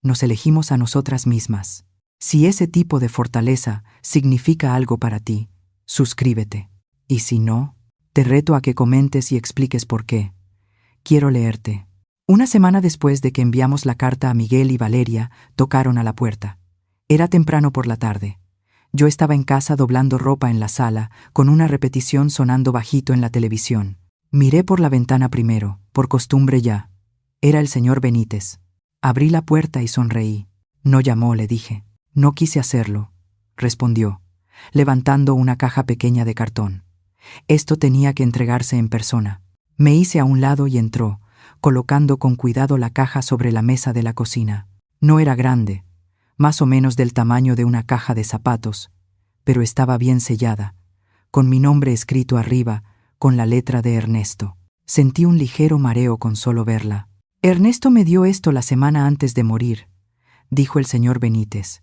nos elegimos a nosotras mismas. Si ese tipo de fortaleza significa algo para ti, suscríbete. Y si no, te reto a que comentes y expliques por qué. Quiero leerte. Una semana después de que enviamos la carta a Miguel y Valeria, tocaron a la puerta. Era temprano por la tarde. Yo estaba en casa doblando ropa en la sala, con una repetición sonando bajito en la televisión. Miré por la ventana primero, por costumbre ya. Era el señor Benítez. Abrí la puerta y sonreí. No llamó, le dije. No quise hacerlo, respondió, levantando una caja pequeña de cartón. Esto tenía que entregarse en persona. Me hice a un lado y entró, colocando con cuidado la caja sobre la mesa de la cocina. No era grande, más o menos del tamaño de una caja de zapatos, pero estaba bien sellada, con mi nombre escrito arriba, con la letra de Ernesto. Sentí un ligero mareo con solo verla. Ernesto me dio esto la semana antes de morir, dijo el señor Benítez.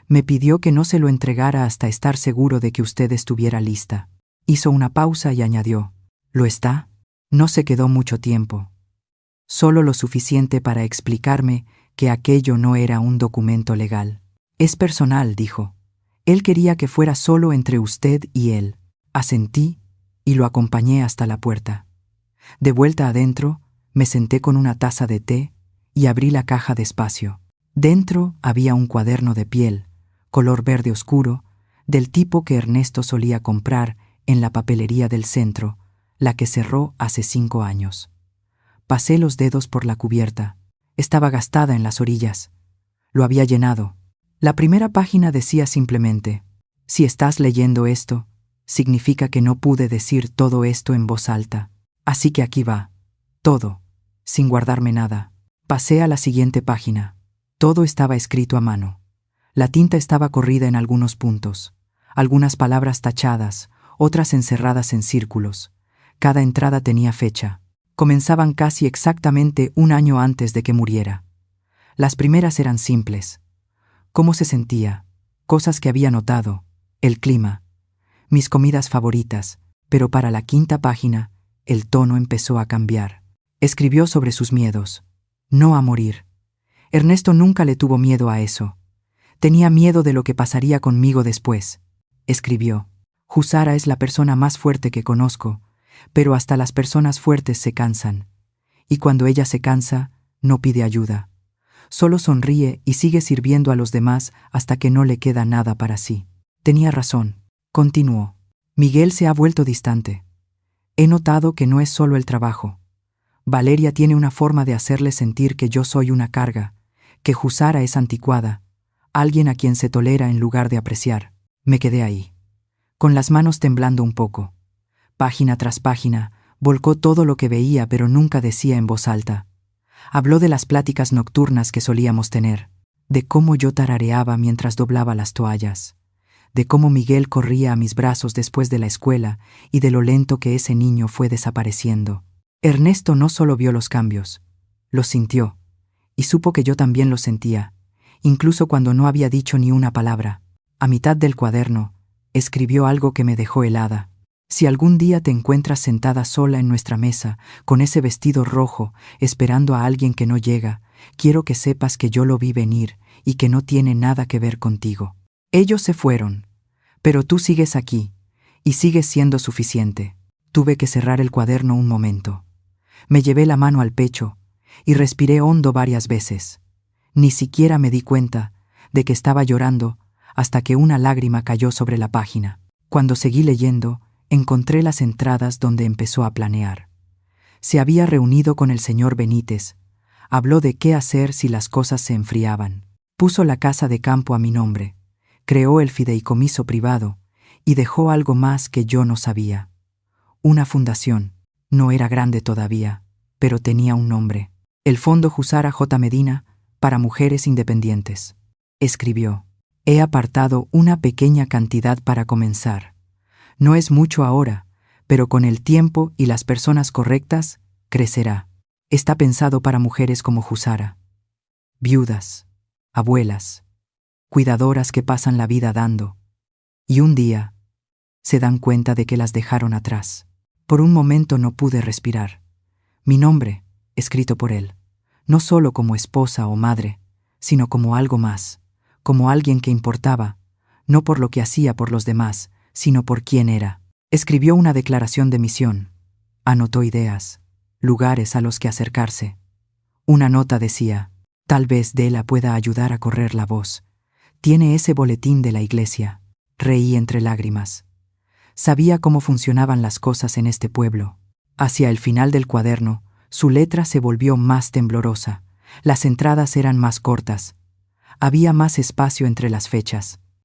Me pidió que no se lo entregara hasta estar seguro de que usted estuviera lista. Hizo una pausa y añadió, ¿lo está? No se quedó mucho tiempo. Solo lo suficiente para explicarme que aquello no era un documento legal. Es personal, dijo. Él quería que fuera solo entre usted y él. Asentí y lo acompañé hasta la puerta. De vuelta adentro, me senté con una taza de té y abrí la caja despacio. Dentro había un cuaderno de piel, color verde oscuro, del tipo que Ernesto solía comprar en la papelería del centro, la que cerró hace 5 años. Pasé los dedos por la cubierta. Estaba gastada en las orillas. Lo había llenado. La primera página decía simplemente, si estás leyendo esto, significa que no pude decir todo esto en voz alta. Así que aquí va. Todo, sin guardarme nada. Pasé a la siguiente página. Todo estaba escrito a mano. La tinta estaba corrida en algunos puntos. Algunas palabras tachadas, otras encerradas en círculos. Cada entrada tenía fecha. Comenzaban casi exactamente 1 año antes de que muriera. Las primeras eran simples. Cómo se sentía, cosas que había notado, el clima, mis comidas favoritas, pero para la 5ª página, el tono empezó a cambiar. Escribió sobre sus miedos. No a morir. Ernesto nunca le tuvo miedo a eso. Tenía miedo de lo que pasaría conmigo después. Escribió, Jusara es la persona más fuerte que conozco, pero hasta las personas fuertes se cansan. Y cuando ella se cansa, no pide ayuda. Solo sonríe y sigue sirviendo a los demás hasta que no le queda nada para sí. Tenía razón. Continuó. Miguel se ha vuelto distante. He notado que no es solo el trabajo. Valeria tiene una forma de hacerle sentir que yo soy una carga, que Jusara es anticuada, alguien a quien se tolera en lugar de apreciar. Me quedé ahí, con las manos temblando un poco. Página tras página, volcó todo lo que veía pero nunca decía en voz alta. Habló de las pláticas nocturnas que solíamos tener, de cómo yo tarareaba mientras doblaba las toallas, de cómo Miguel corría a mis brazos después de la escuela y de lo lento que ese niño fue desapareciendo. Ernesto no solo vio los cambios, los sintió, y supo que yo también los sentía, incluso cuando no había dicho ni una palabra. A mitad del cuaderno, escribió algo que me dejó helada. Si algún día te encuentras sentada sola en nuestra mesa, con ese vestido rojo, esperando a alguien que no llega, quiero que sepas que yo lo vi venir y que no tiene nada que ver contigo. Ellos se fueron, pero tú sigues aquí, y sigues siendo suficiente. Tuve que cerrar el cuaderno un momento. Me llevé la mano al pecho y respiré hondo varias veces. Ni siquiera me di cuenta de que estaba llorando hasta que una lágrima cayó sobre la página. Cuando seguí leyendo, encontré las entradas donde empezó a planear. Se había reunido con el señor Benítez. Habló de qué hacer si las cosas se enfriaban. Puso la casa de campo a mi nombre. Creó el fideicomiso privado y dejó algo más que yo no sabía. Una fundación. No era grande todavía, pero tenía un nombre. El Fondo Jusara J. Medina para Mujeres Independientes. Escribió: he apartado una pequeña cantidad para comenzar. No es mucho ahora, pero con el tiempo y las personas correctas, crecerá. Está pensado para mujeres como Jusara. Viudas, abuelas, cuidadoras que pasan la vida dando. Y un día, se dan cuenta de que las dejaron atrás. Por un momento no pude respirar. Mi nombre, escrito por él, no solo como esposa o madre, sino como algo más, como alguien que importaba, no por lo que hacía por los demás, sino por quién era. Escribió una declaración de misión. Anotó ideas, lugares a los que acercarse. Una nota decía: tal vez Dela pueda ayudar a correr la voz. Tiene ese boletín de la iglesia. Reí entre lágrimas. Sabía cómo funcionaban las cosas en este pueblo. Hacia el final del cuaderno, su letra se volvió más temblorosa. Las entradas eran más cortas. Había más espacio entre las fechas.